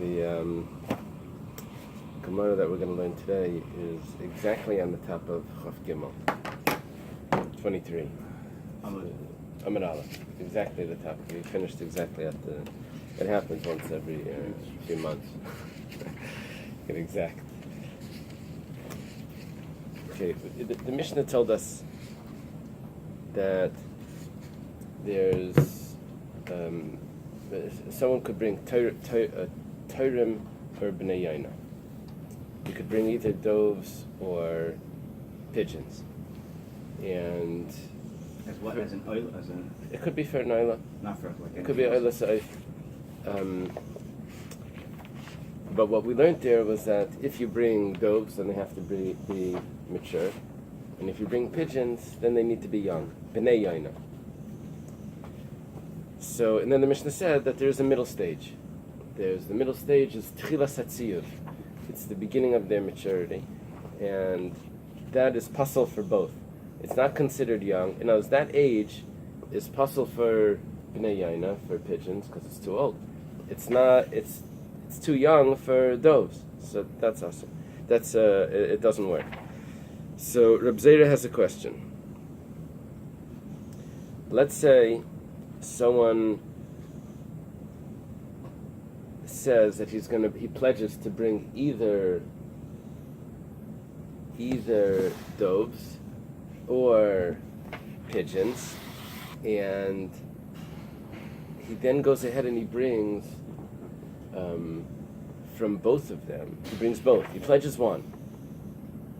The Gemara that we're going to learn today is exactly on the top of Chaf Gimel, 23. Amud Aleph. Exactly the top. We finished exactly at the... It happens once every few months. Get exact. Okay, the Mishnah told us that there's... someone could bring Taurim or Bnei Yaina. You could bring either doves or pigeons. And... As what? As an oil? As an... It could be for an oila. Not for like... It could be oila saif. But what we learned there was that if you bring doves, then they have to be mature. And if you bring pigeons, then they need to be young. Bnei Yaina. So, and then the Mishnah said that there's a middle stage. The middle stage is Tchilas Hatziyuv. It's the beginning of their maturity. And that is puzzle for both. It's not considered young. And as that age is puzzle for Bnei Yaina, for pigeons, because it's too old. It's not, it's too young for doves. So that's awesome. That's, it doesn't work. So Reb Zera has a question. Let's say someone says that he pledges to bring either doves or pigeons, and he then goes ahead and he brings from both of them. He brings both. He pledges one,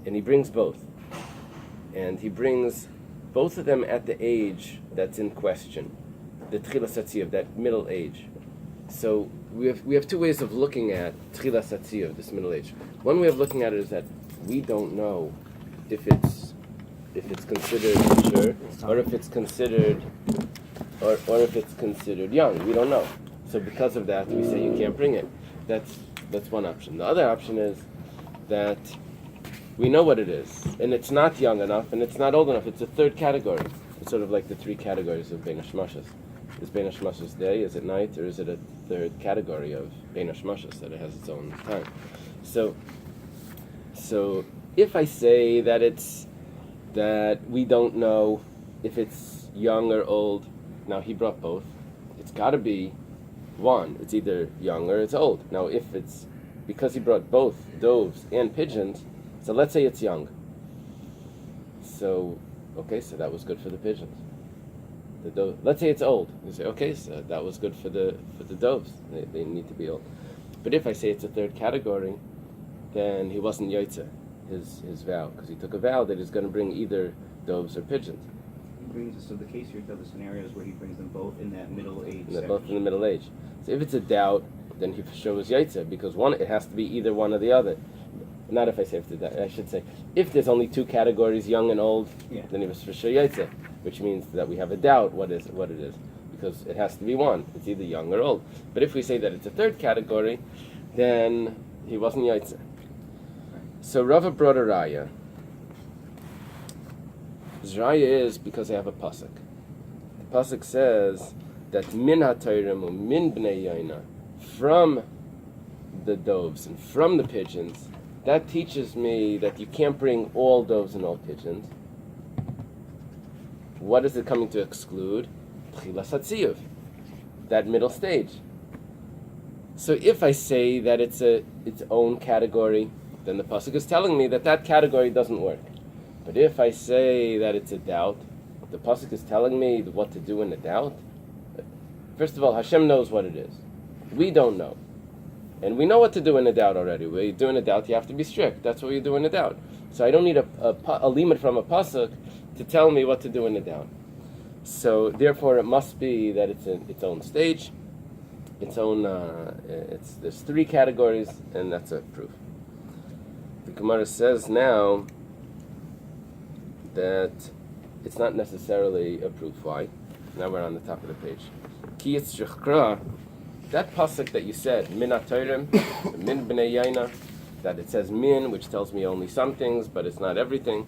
and he brings both, and he brings both of them at the age that's in question, the Tchilas Hatziyuv, that middle age. So we have two ways of looking at Tchilas Hatziyuv, this middle age. One way of looking at it is that we don't know if it's considered mature or if it's considered young. We don't know. So because of that, we say you can't bring it. That's one option. The other option is that we know what it is, and it's not young enough, and it's not old enough. It's a third category. It's sort of like the three categories of Bein HaShmashos. Is Bein HaShmashos day? Is it night? Or is it a third category of Bein HaShmashos that it has its own time? So if I say that we don't know if it's young or old, now he brought both. It's got to be one. It's either young or it's old. Now if it's because he brought both doves and pigeons, so let's say it's young. So that was good for the pigeons. Let's say it's old. You say, okay, so that was good for the doves. They need to be old. But if I say it's a third category, then he wasn't Yotze, his vow, because he took a vow that he's going to bring either doves or pigeons. So the case here, the scenarios where he brings them both in that middle age. They're both in the middle age. So if it's a doubt, then he for sure was Yotze, because it has to be either one or the other. Not if I say I should say, if there's only two categories, young and old, then he was for sure Yotze, which means that we have a doubt what it is, because it has to be one. It's either young or old. But if we say that it's a third category, then he wasn't Yotze. So Rava brought a raya. His raya is because I have a pasuk. The pasuk says that min ha-taurim min bnei yaina, from the doves and from the pigeons. That teaches me that you can't bring all doves and all pigeons. What is it coming to exclude? Tchilas Hatziyuv, that middle stage. So if I say that it's its own category, then the pasuk is telling me that category doesn't work. But if I say that it's a doubt, the pasuk is telling me what to do in a doubt. First of all, Hashem knows what it is. We don't know. And we know what to do in a doubt already. When you do in a doubt, you have to be strict. That's what you do in a doubt. So I don't need a limit from a pasuk to tell me what to do in a doubt. So therefore, it must be that it's in its own stage, its own. There's three categories, and that's a proof. The Gemara says now that it's not necessarily a proof. Why? Now we're on the top of the page. Ki yitzchakra. That pasuk that you said, min ha-taurim, min bnei yaina, that it says min, which tells me only some things, but it's not everything.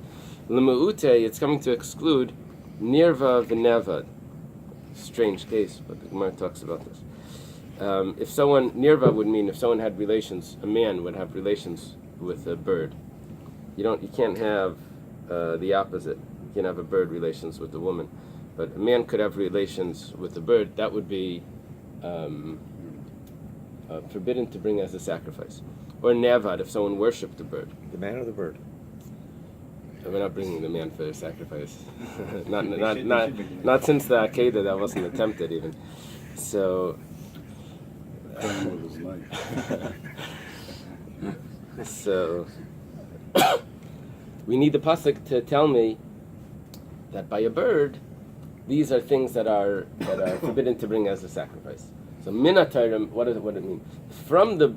L'mu'ute, it's coming to exclude nirva v'nevad. Strange case, but the Gemara talks about this. if someone, nirva would mean if someone had relations, a man would have relations with a bird. You can't have the opposite. You can't have a bird relations with a woman. But a man could have relations with a bird. That would be forbidden to bring as a sacrifice. Or nevad, if someone worshipped a bird. The man or the bird? We're not bringing the man for a sacrifice. not since the Akedah, that wasn't attempted even. So... so... we need the pasuk to tell me that by a bird, these are things that are forbidden to bring as a sacrifice. So minatayrim, what it mean? From the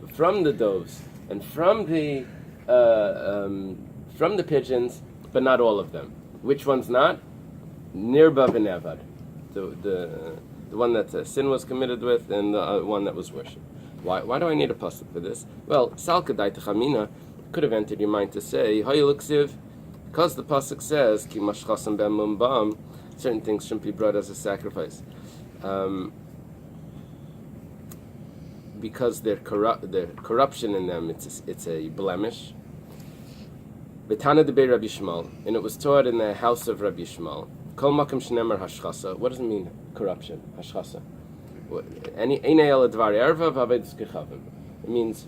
doves and from the pigeons, but not all of them. Which one's not? Nirba v'nevad, the one that sin was committed with, and the one that was worshipped. Why do I need a pasuk for this? Well, salkadai techamina could have entered your mind to say hayluksiv, because the pasuk says ki mashchasam ben mumbam, certain things shouldn't be brought as a sacrifice, because their corruption in them, it's a blemish. Betana de Rabbi Shmuel, and it was taught in the house of Rabbi Shmuel. Kol makom shnemer hashchasa. What does it mean? Corruption, hashchasa. It means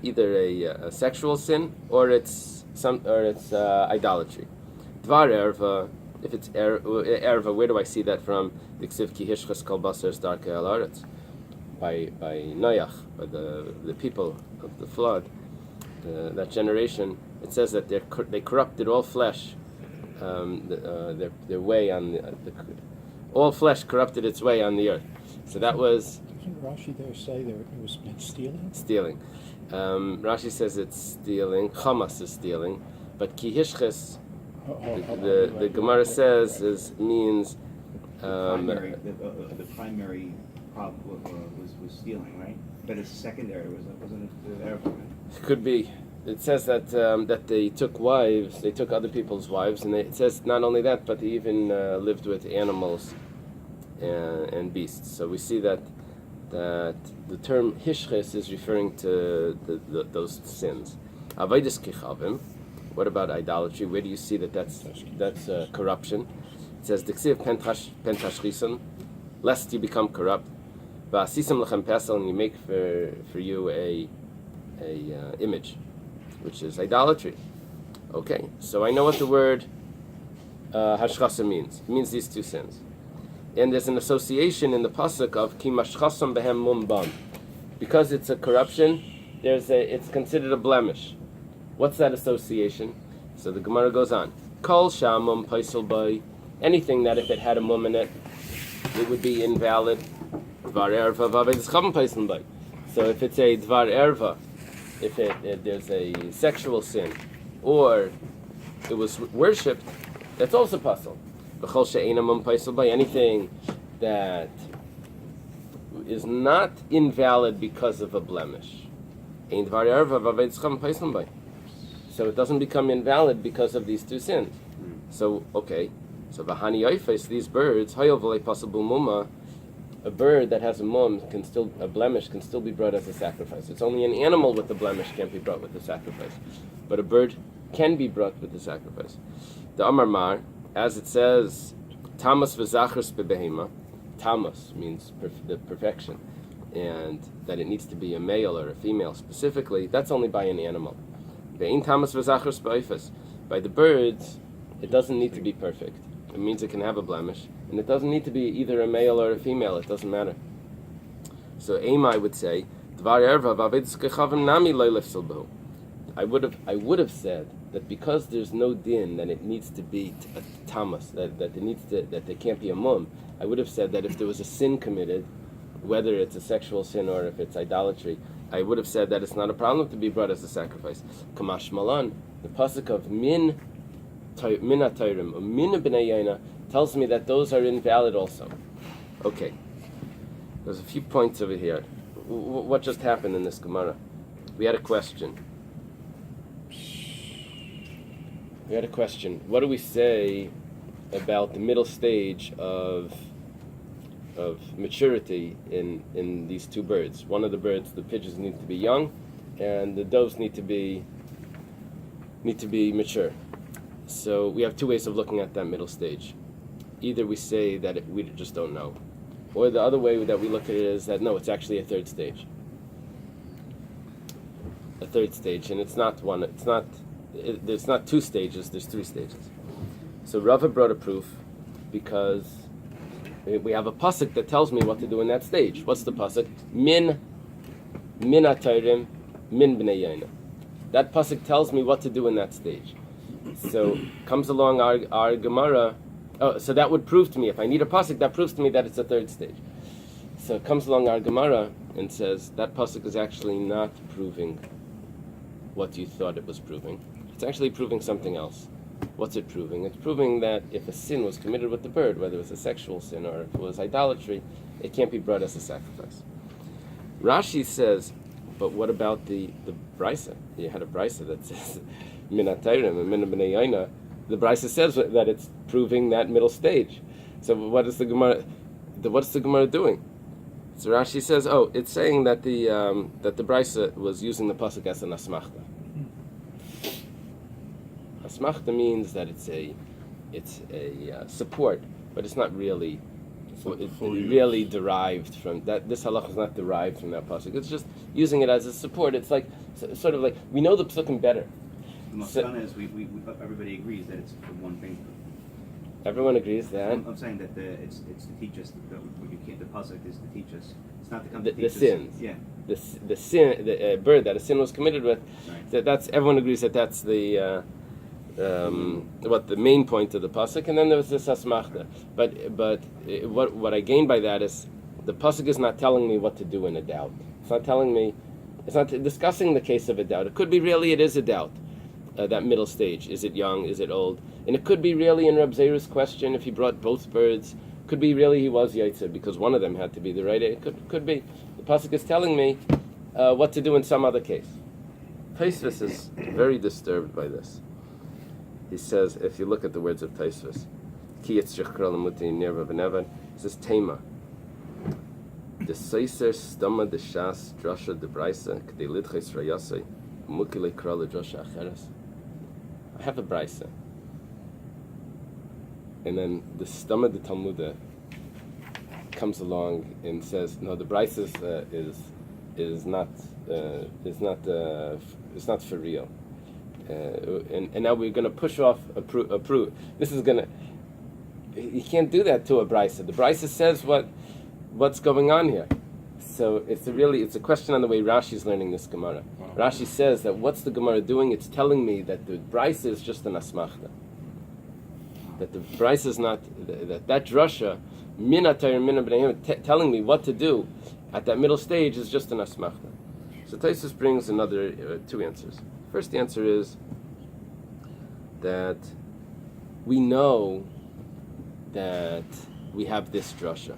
either a sexual sin or it's idolatry. Dvar erva. If it's erva, where do I see that from? The ksiv ki hishchas kol basar starke al aretz. By Noach, by the people of the flood, that generation. It says that they corrupted all flesh, their way on all flesh corrupted its way on the earth. So that was. Doesn't Rashi there say that it was stealing? Stealing. Rashi says it's stealing. Chamas is stealing, but kihishches, the Gemara says means. The primary problem was stealing, right? But it's secondary, wasn't it? The Arab, It could be. It says that they took wives, they took other people's wives, and it says not only that, but they even lived with animals and beasts. So we see that the term hishches is referring to those sins. Avodas kichavim. What about idolatry? Where do you see that's corruption? It says diksiv pentashchisan, lest you become corrupt. Va'asisam lechem pesel, and you make for you a image, which is idolatry. Okay, so I know what the word hashchasa means. It means these two sins. And there's an association in the pasuk of ki mashchasam behem mumbam. Because it's a corruption, it's considered a blemish. What's that association? So the Gemara goes on. Kol shamum paisel bay. Anything that if it had a mum in it, it would be invalid. Dvar erva v'avedas chavim paisel bay. So if it's a dvar erva, if there's a sexual sin, or it was worshipped, that's also puzzle. B'chol she'ena mum paisel bay. Anything that is not invalid because of a blemish. Ein dvar erva v'avedas chavim paisel bay. So it doesn't become invalid because of these two sins. So okay. So v'hani yoifes, these birds, hayov v'lei pasabul muma, a bird that has a blemish can still be brought as a sacrifice. It's only an animal with a blemish can't be brought with a sacrifice, but a bird can be brought with a sacrifice. The Amar Mar, as it says, tamas v'zachris bebehema. Tamas means the perfection, and that it needs to be a male or a female specifically. That's only by an animal. Ve'in tamas v'zachris b'oifes. By the birds, it doesn't need to be perfect. It means it can have a blemish, and it doesn't need to be either a male or a female. It doesn't matter. So Eily would say, "Dvar erva v'avedas kechavim nami lo lefsel behu." I would have said that because there's no din that it needs to be a tamas, that there can't be a mum. I would have said that if there was a sin committed, whether it's a sexual sin or if it's idolatry, I would have said that it's not a problem to be brought as a sacrifice. Kamash malan, the pasuk of min atayrim or min b'nei yaina tells me that those are invalid also. Okay, there's a few points over here. What just happened in this Gemara? We had a question. What do we say about the middle stage of of maturity in these two birds. One of the birds, the pigeons need to be young, and the doves need to be mature. So we have two ways of looking at that middle stage. Either we say that we just don't know, or the other way that we look at it is that no, it's actually a third stage. A third stage, and it's not one. There's not two stages. There's three stages. So Rava brought a proof because we have a pasuk that tells me what to do in that stage. What's the pasuk? Min atayrim min bnei yaina. That pasuk tells me what to do in that stage. So comes along our Gemara. Oh, so that would prove to me, if I need a pasuk, that proves to me that it's a third stage. So it comes along our Gemara and says that pasuk is actually not proving what you thought it was proving. It's actually proving something else. What's it proving? It's proving that if a sin was committed with the bird, whether it was a sexual sin or if it was idolatry, it can't be brought as a sacrifice. Rashi says, but what about the brisa? You had a brisa that says min atayrim and min bnei yaina. The brisa says that it's proving that middle stage. So what is the Gemara? What's the Gemara doing? So Rashi says, it's saying that the brisa was using the pasuk as an asmachta. Asmachta means that it's a support, but it's not really. It really derived from that. This halach is not derived from that pasuk. It's just using it as a support. It's like sort of like we know the psukim better. The Maskana is we everybody agrees that it's for one thing. Everyone agrees that. I'm saying that it's to teach us that you can't. The pasuk is to teach us. It's not to come to teach the us. sins. Yeah. The sin, the bird that a sin was committed with. Right. That's everyone agrees that that's the. What the main point of the pasuk, and then there was this asmachta. But what I gain by that is the pasuk is not telling me what to do in a doubt. It's not telling me. It's not discussing the case of a doubt. It could be really it is a doubt. That middle stage, is it young? Is it old? And it could be really in Reb Zera's question if he brought both birds. Could be really he was yaitzer because one of them had to be the right. It could be the pasuk is telling me what to do in some other case. Taisvis is very disturbed by this. He says, if you look at the words of Taisvis, Ki Yitzchak Kralamuti Nirva V'nevad, it says Tema. The Seiser Stama the Shas Drasha the Braisa K'dei Lidches Rayasei Mukile Krala Drasha Acheres. I have a Braisa. And then the Stama the Talmuda comes along and says, no, the Braisa is not for real. And now we're going to push off a proof. This is going to. You can't do that to a brisa. The brisa says what's going on here. So it's a question on the way Rashi's learning this Gemara. Wow. Rashi says that what's the Gemara doing? It's telling me that the brisa is just an asmachta. That the brisa is not that drasha min atayr min b'nei telling me what to do at that middle stage is just an asmachta. So Taisus brings another two answers. First answer is that we know that we have this drasha,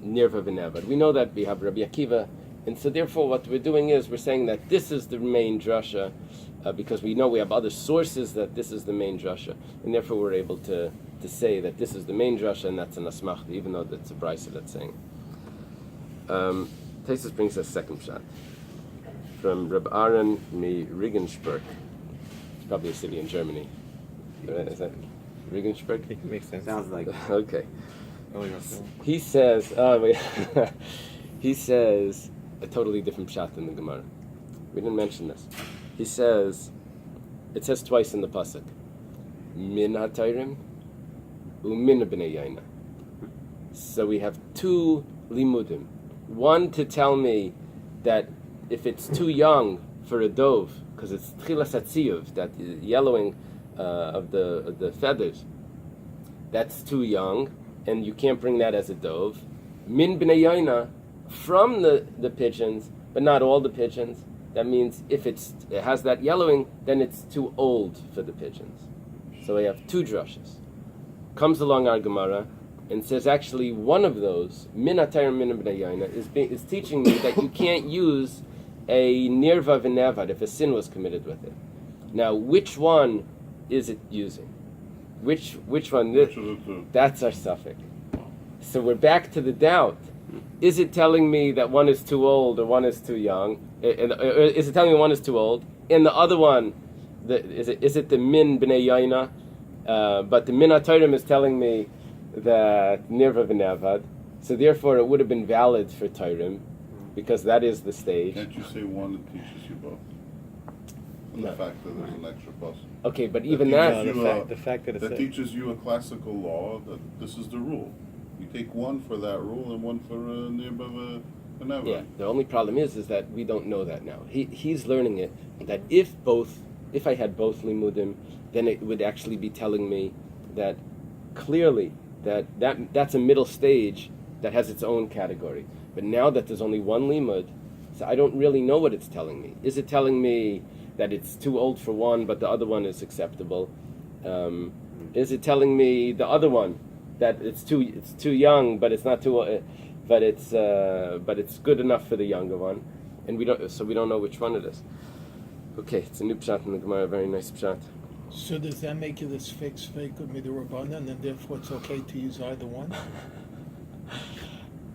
Nirva V'nevad. We know that we have Rabbi Akiva, and so therefore what we're doing is we're saying that this is the main drasha, because we know we have other sources that this is the main drasha, and therefore we're able to say that this is the main drasha and that's an asmachta, even though that's a brisa that's saying. Taisus brings us second shot. From Reb Aaron mi Regensburg. It's probably a city in Germany. Is that Regensburg? It makes sense. Sounds like okay. Oh, He says, he says a totally different shot than the Gemara. We didn't mention this. He says, it says twice in the pasuk, min hatayrim u'min b'nei yaina. So we have two limudim. One to tell me that if it's too young for a dove, because it's tchilas hatziyuv, that yellowing of the feathers, that's too young, and you can't bring that as a dove. Min b'nei yaina, from the pigeons, but not all the pigeons. That means if it has that yellowing, then it's too old for the pigeons. So we have two drushes. Comes along our Gemara and says actually one of those, min atayr min b'nei yaina, is teaching me that you can't use a nirva v'nevad if a sin was committed with it. Now, which one is it using? Which one? That's our suffix. So we're back to the doubt. Is it telling me that one is too old or one is too young? Or is it telling me one is too old? And the other one, is it the min b'nei yaina? But the min ha'torim is telling me that nirva v'nevad. So therefore it would have been valid for torim, because that is the stage. Can't you say one that teaches you both? And No. the fact that there's an extra plus. Okay, but even teaches that... you the fact that it's that teaches you a classical law that this is the rule. You take one for that rule and one for nearby another. Yeah, the only problem is that we don't know that now. He's learning it, that if I had both limudim, then it would actually be telling me that clearly that's a middle stage that has its own category. But now that there's only one limud, so I don't really know what it's telling me. Is it telling me that it's too old for one, but the other one is acceptable? Is it telling me the other one, that it's too young, but it's not too, but it's good enough for the younger one, and we don't know which one it is. Okay, it's a new pshat in the Gemara, a very nice pshat. So does that make it as fixed fake with midrabanan, and therefore it's okay to use either one?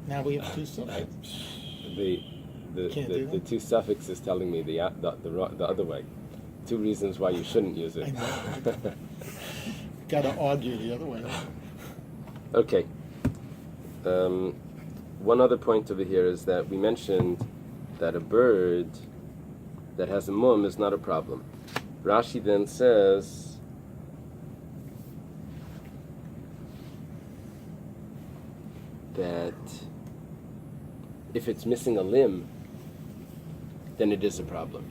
Now we have two suffixes. The two suffixes telling me the other way. Two reasons why you shouldn't use it. I know. Got to argue the other way. Okay. One other point over here is that we mentioned that a bird that has a mum is not a problem. Rashi then says that if it's missing a limb, then it is a problem.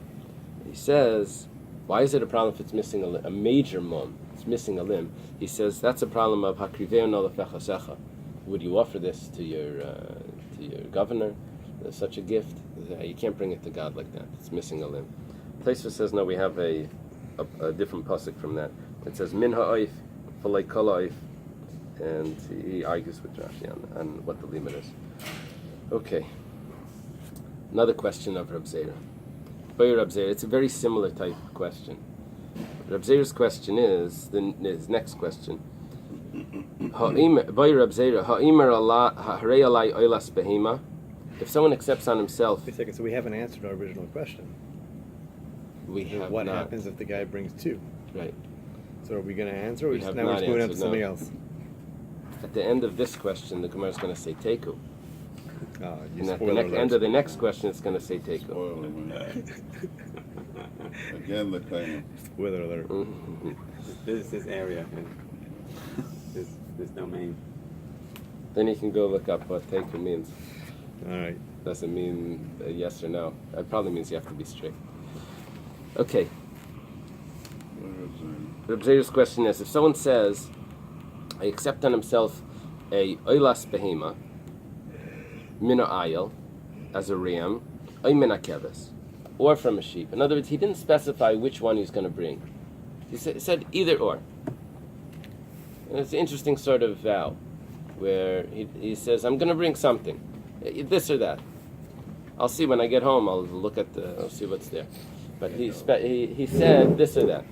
He says, why is it a problem if it's missing a major mum? It's missing a limb. He says that's a problem of hakriveu nolefechasecha. Would you offer this to your governor? There's such a gift. You can't bring it to God like that. It's missing a limb. Tosfos says no. We have a different pasuk from that. It says min ha'oif v'lei kol ha'oif, and he argues with Rashi on what the limit is. Okay. Another question of Reb Zera. It's a very similar type of question. Reb Zera's question is his next question. If someone accepts on himself, Wait a second, so we haven't answered our original question. we have What not. happens if the guy brings two? Right. So are we going to answer, or We just have now we're not just moving on to answered, something no. else? At the end of this question, the Gemara is going to say teku, Oh, you and at the spoiler end alert. of the next question, it's going to say teku. Spoiler alert. Again, the claim. Spoiler alert. Mhm. This area, and this domain. Then you can go look up what teku means. All right. Doesn't mean a yes or no. It probably means you have to be strict. Okay. Reb Zera's question is: if someone says, "I accept on himself a oilas behema, mina ayil, as a ram, oy mina keves, or from a sheep." In other words, he didn't specify which one he's going to bring. He said either or. And it's an interesting sort of vow, where he says, "I'm going to bring something, this or that. I'll see when I get home. I'll see what's there." But he said this or that.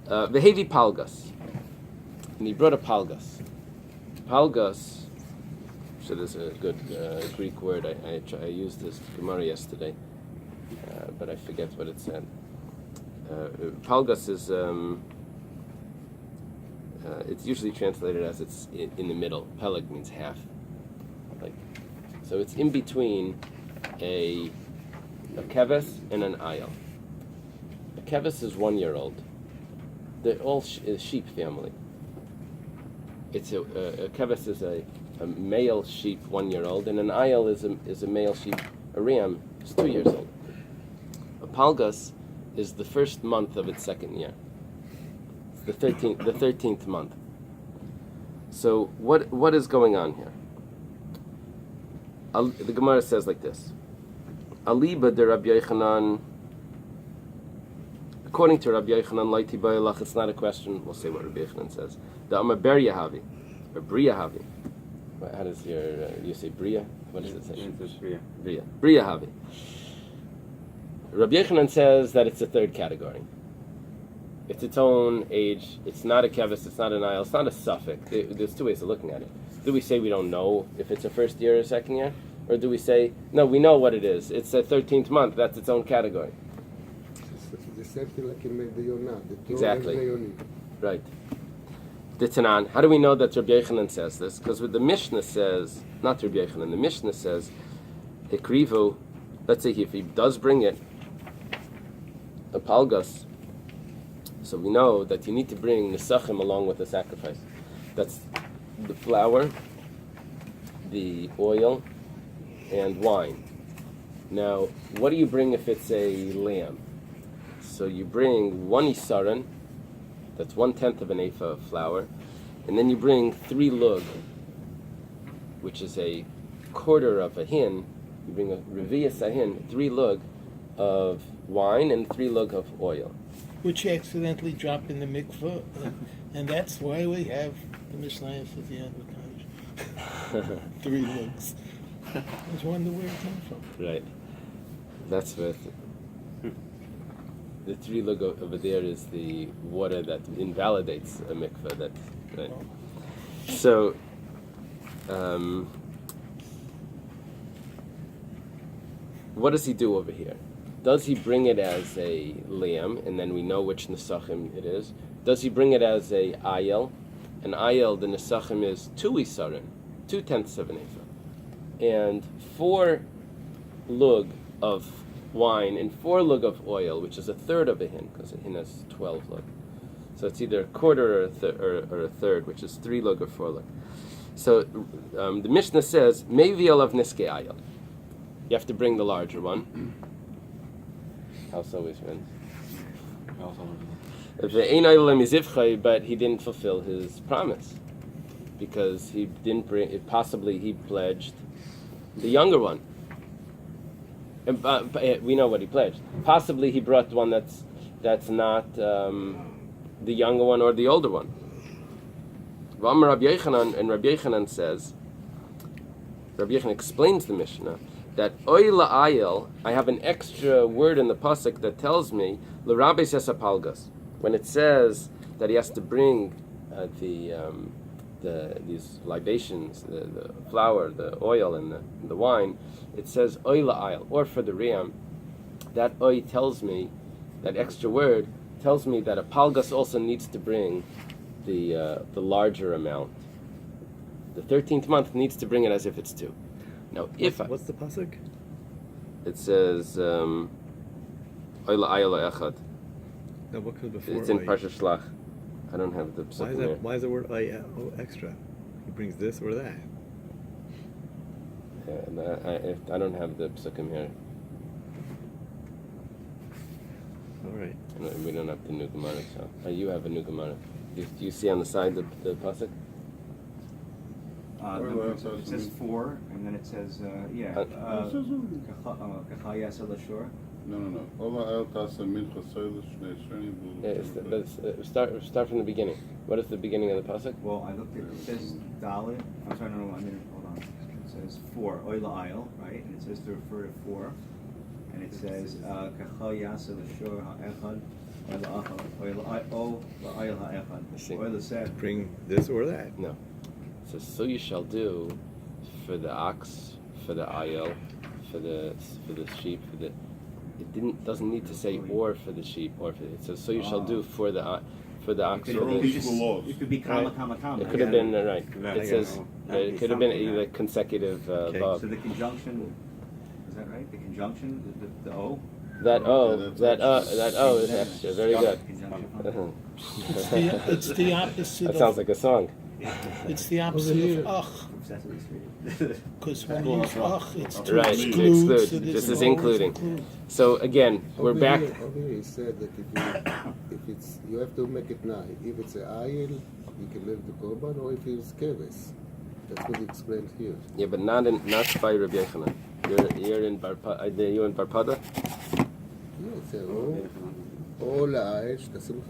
Vehevi palgas, and he brought a palgas. Palgas, so there's a good Greek word. I used this Gemara yesterday, but I forget what it said. Palgas is it's usually translated as it's in the middle. Peleg means half, so it's in between a keves and an ayil. A keves is 1 year old. They're all sheep family. It's a keves is a male sheep 1 year old, and an ayil is a male sheep, a ram, is 2 years old. A palgas is the first month of its second year. It's the 13th month. So what is going on here? The Gemara says like this: Aliba de Rabbi Yochanan. According to Rabbi Yochanan, Laiti Bayalach, it's not a question. We'll say what Rabbi Yochanan says. The Amar Beria Havi, or Bria Havi. How does you say Bria? What does it say? Bria. Bria Havi. Rabbi Yochanan says that it's a third category. It's its own age. It's not a kevis. It's not an ayil. It's not a suffix. There's two ways of looking at it. do we say we don't know if it's a first year or second year? Or do we say, no, we know what it is. It's a 13th month. That's its own category. The same thing like in the Yonah. Exactly. Right. Ditanan. How do we know that Rabbi Yochanan says this? Because what the Mishnah says, not Rabbi Yochanan, the Mishnah says, Hikrivu, let's say if he does bring it, a palgas, so we know that you need to bring nesachim along with the sacrifice. That's the flour, the oil, and wine. Now, what do you bring if it's a lamb? So you bring 1 isaran, that's 1/10 of an ephah of flour, and then you bring 3 lug, which is a quarter of a hin. You bring a revi'as ahin, 3 lug of wine and 3 lug of oil. Which you accidentally drop in the mikveh, and that's why we have the Mishnah at the end of the 3 lugs. I was wondering where it came from. Right. That's what the 3 lug over there is the water that invalidates a mikveh. That right. So, what does he do over here? Does he bring it as a lamb, and then we know which nesachim it is? Does he bring it as a ayel? An ayel, the nesachim is 2 isarin, 2/10 of an ephah, and 4 lug of wine and 4 lug of oil, which is a third of a hin, because a hin has 12 lug. So it's either a quarter or a third, which is 3 lug or 4 lug. So the Mishnah says, Mevi alav niske ayel. You have to bring the larger one. House always wins. But he didn't fulfill his promise because he didn't bring. Possibly he pledged the younger one. And, we know what he pledged. Possibly he brought one that's not the younger one or the older one. Rabbi Yochanan says. Rabbi Yochanan explains the Mishnah that Oila ayel, I have an extra word in the pasuk that tells me l'Rabbi says apalgas. When it says that he has to bring these libations, the flour, the oil, and the wine, it says Oila ayel, or for the Riyam, that Oy tells me, that extra word tells me that a palgas also needs to bring the larger amount. The 13th month needs to bring it as if it's 2. Now, what's the pasuk? It says Oila ayel echad. No, what comes before? It's in Parsha Shlach. I don't have the psukim here. Why is the word extra? He brings this or that. Yeah, I don't have the psukim here. All right. We don't have the new Gemara. So you have a new Gemara. Do you see on the side the pasuk? It says 4, and then it says, Start from the beginning. What is the beginning of the pasuk? Well, I looked at it says Dalit. I'm sorry, no, hold on. It says 4, Oila ayel, right? And it says to refer to 4. And it says, Kachal yasa l'shor ha'echad, Oila achad, Oila ayel ha'echad. Oila said, Bring this or that. No. So you shall do for the ox, for the ayel, for the sheep, doesn't need to say or for the sheep or for it says so you shall do for the ox. It could be comma. It could have been right. It says it could have been either consecutive. So the conjunction, is that right? The conjunction, the O. That O is extra. Very good. It's the opposite. That sounds like a song. It's the opposite of ach. Because when you use ach, it's to right. exclude. So this is including. So again, we're back. Over here he said that if it's you have to make it nigh. If it's a ayil, you can leave the korban, or if it's keves. That's what he explained here. Yeah, but not by Rabbi Yochanan. You're in Barpada. No, it's a או לאש, תשימו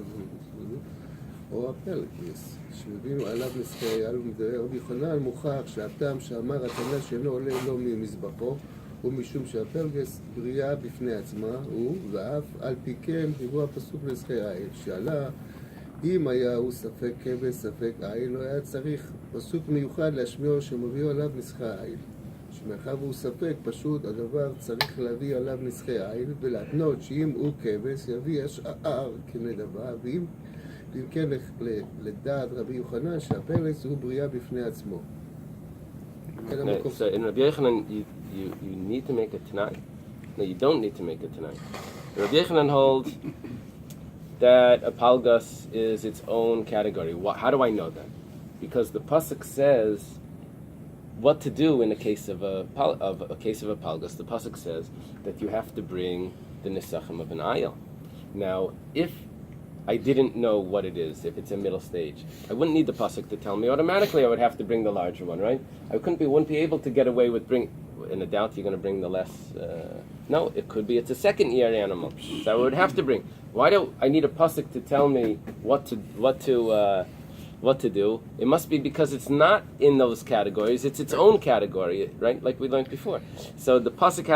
או הפלגס, שהבינו עליו נסחי, על רבי יוחנן מוכח שהטעם שאמר התנא שאינו עולה לא ממזבחו, הוא משום שהפלגס בריאה בפני עצמה, הוא, ואף על פי כן, דיברו הפסוק לנסחי האש, שעלה אם היה הוא ספק כבש, ספק עיל, לא היה צריך פסוק מיוחד להשמיעו שמביאו עליו נסחי עיל. שמאחר והוא ספק, פשוט הדבר צריך להביא עליו נסחי עיל, ולהתנות שאם הוא כבש יביא השער כנדבה, ואם כן לדעת רבי יוחנן שהפלס הוא בריאה בפני עצמו. No, so in Rabbi Yochanan, you need to make it tonight. No, you don't need to make it tonight. Rabbi Yochanan holds that a palgas is its own category. How do I know that? Because the pasuk says what to do in the case of a palgas. The pasuk says that you have to bring the nesachim of an ayil. Now, if I didn't know what it is, if it's a middle stage, I wouldn't need the pasuk to tell me. Automatically, I would have to bring the larger one, right? I wouldn't be able to get away with in a doubt you're going to bring the less. No, it could be it's a second year animal, so I would have to bring. Why do I need a pasuk to tell me what to do? It must be because it's not in those categories; it's its own category, right? Like we learned before. So the pasuk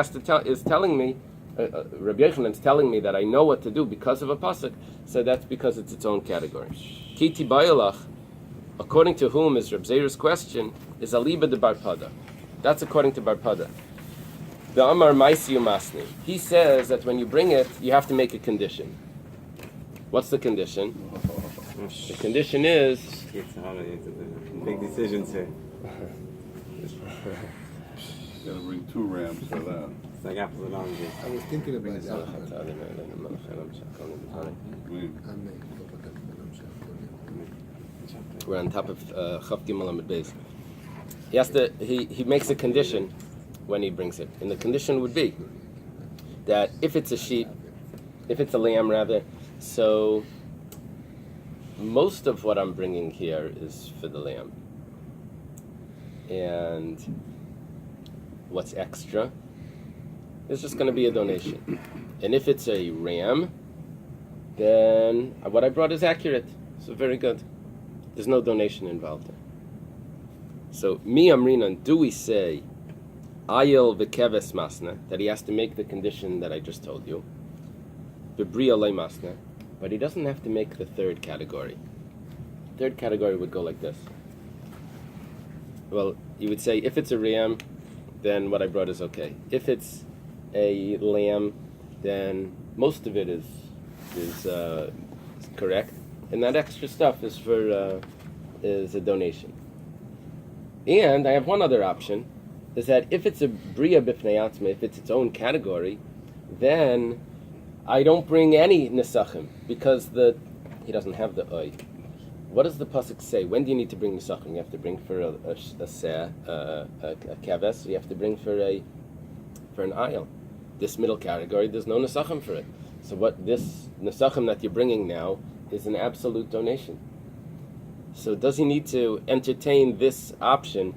is telling me. Rabbi Yochanan is telling me that I know what to do because of a pasuk, so that's because it's its own category. Kiti bayalach, according to whom is Reb Zeir's question, is aliba de bar pada. That's according to bar pada. The Amar Maisiu Masni. He says that when you bring it, you have to make a condition. What's the condition? The condition is. It's big decisions here. Gotta bring 2 rams for that. It's like apples and oranges. I was thinking about that. We're on top of Chaf Gimel Amud Beis. He makes a condition when he brings it, and the condition would be that if it's a sheep, if it's a lamb rather, so most of what I'm bringing here is for the lamb, and what's extra is just going to be a donation. And if it's a ram, then what I brought is accurate. So very good. There's no donation involved there. So, mi amrinan, do we say ayil v'keves masna, that he has to make the condition that I just told you, v'bria lei masna, but he doesn't have to make the third category. Third category would go like this. Well, you would say if it's a ram, then what I brought is okay. If it's a lamb, then most of it is correct, and that extra stuff is for is a donation. And I have one other option, is that if it's a bria b'fnei atzma, if it's its own category, then I don't bring any nesachim because he doesn't have the oy. What does the pasuk say? When do you need to bring nesachim? You have to bring for a keves. You have to bring for an ayil. This middle category, there's no nesachim for it. So what this nesachim that you're bringing now is an absolute donation. So does he need to entertain this option,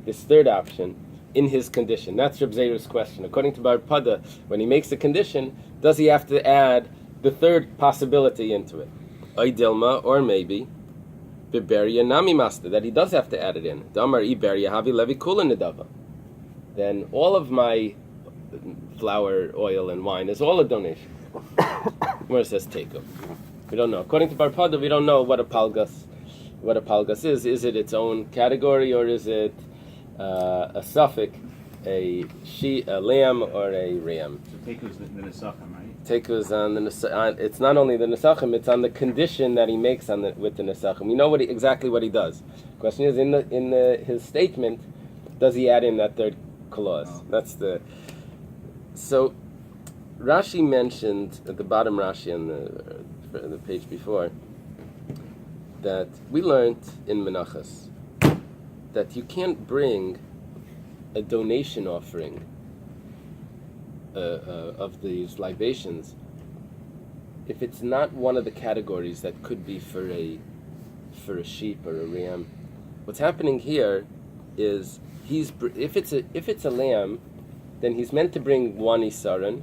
this third option, in his condition? That's Reb Zeir's question. According to Bar Pada, when he makes a condition, does he have to add the third possibility into it? Oidilma, or maybe Biberia Nami Master, that he does have to add it in. Damar Iberia Havi Levi Kula Nedava. Then all of my flour, oil, and wine is all a donation. Where it says take them. We don't know. According to Bar Pada, we don't know what a palgas is. Is it its own category, or is it a suffix, a lamb, or a ram? So teku is the nesachim, right? Teku is on the it's not only the nesachim; it's on the condition that he makes with the nesachim. We know exactly what he does. The question is, in his statement, does he add in that third clause? Oh. That's the. So, Rashi mentioned at the bottom, Rashi on the page before, that we learned in Menachem that you can't bring a donation offering of these libations if it's not one of the categories that could be for a sheep or a ram. What's happening here is if it's a lamb, then he's meant to bring one isaron.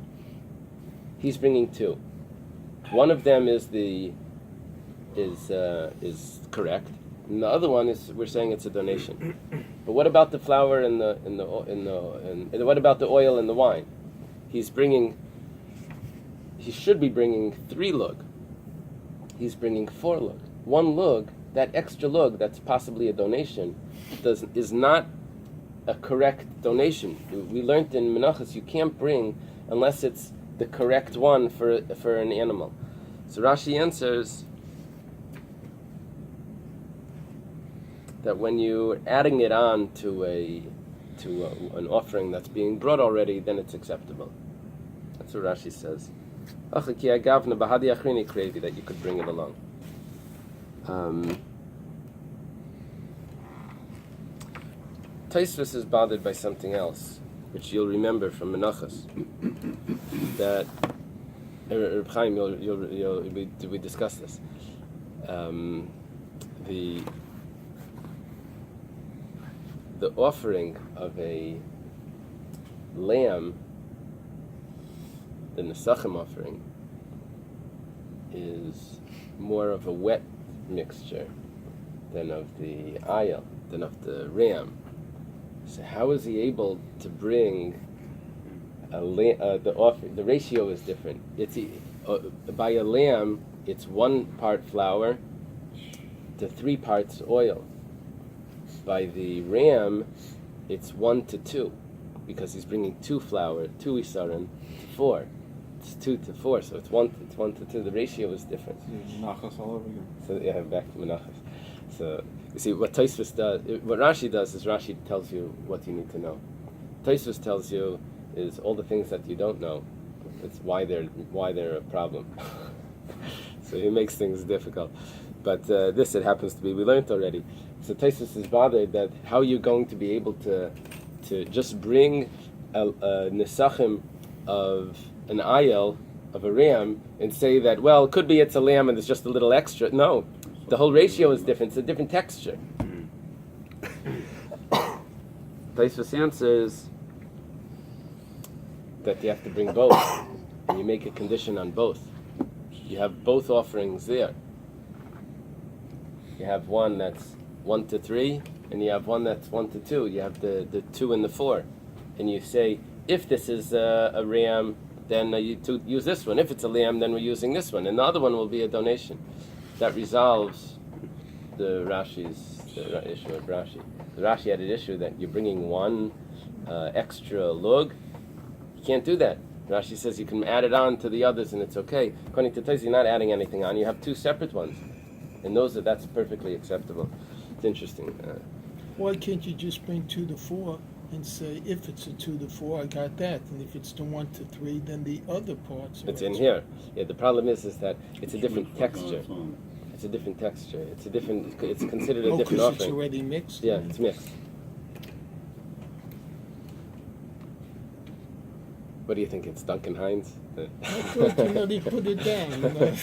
He's bringing 2. One of them is correct, and the other one is we're saying it's a donation. But what about the flour and what about the oil and the wine? He should be bringing 3 lug. He's bringing 4 lug. one lug, that extra lug that's possibly a donation, is not a correct donation. We learned in Menachem you can't bring unless it's the correct one for an animal. So Rashi answers that when you're adding it on to an offering that's being brought already, then it's acceptable. That's what Rashi says. That you could bring it along. Tosfos is bothered by something else, which you'll remember from Menachem. That Reb Chaim, we discussed this. The offering of a lamb, the Nesachim offering, is more of a wet mixture than of the ayil, than of the ram. So how is he able to bring the offer? The ratio is different. It's by a lamb, it's 1 part flour to 3 parts oil. By the ram, it's 1 to 2, because he's bringing 2 flour, 2 isarin to 4. It's 2 to 4, so it's 1 to 2. The ratio is different. Menachem all over again. So yeah, back to Menachem. So you see, what Tosfos does, what Rashi does is Rashi tells you what you need to know. Tosfos tells you is all the things that you don't know. It's why they're a problem. So he makes things difficult. But this, it happens to be, we learned already. So Tosfos is bothered that how you're going to be able to just bring a nesachim of an ayel, of a ram, and say that, well, it could be it's a lamb and it's just a little extra. No, the whole ratio is different. It's a different texture. Tosfos answers that you have to bring both, and you make a condition on both. You have both offerings there. You have one that's 1 to 3, and you have one that's 1 to 2. You have the 2 and the 4, and you say, if this is a ram, then you use this one. If it's a lamb, then we're using this one, and the other one will be a donation. That resolves the issue of Rashi. The Rashi had an issue that you're bringing 1 extra lug. You can't do that. Rashi says you can add it on to the others, and it's okay. According to Tosfos, you're not adding anything on. You have 2 separate ones, and that's perfectly acceptable. It's interesting. Why can't you just bring 2 to 4 and say, if it's a 2 to 4, I got that, and if it's the 1 to 3, then the other parts are It's in here. Yeah, the problem is that it's a different texture. It's a different texture. It's considered a different because offering. it's already mixed? Yeah, it's mixed. What do you think? It's Duncan Hines? I thought, they put it down.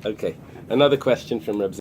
Okay. Another question from Rabbi.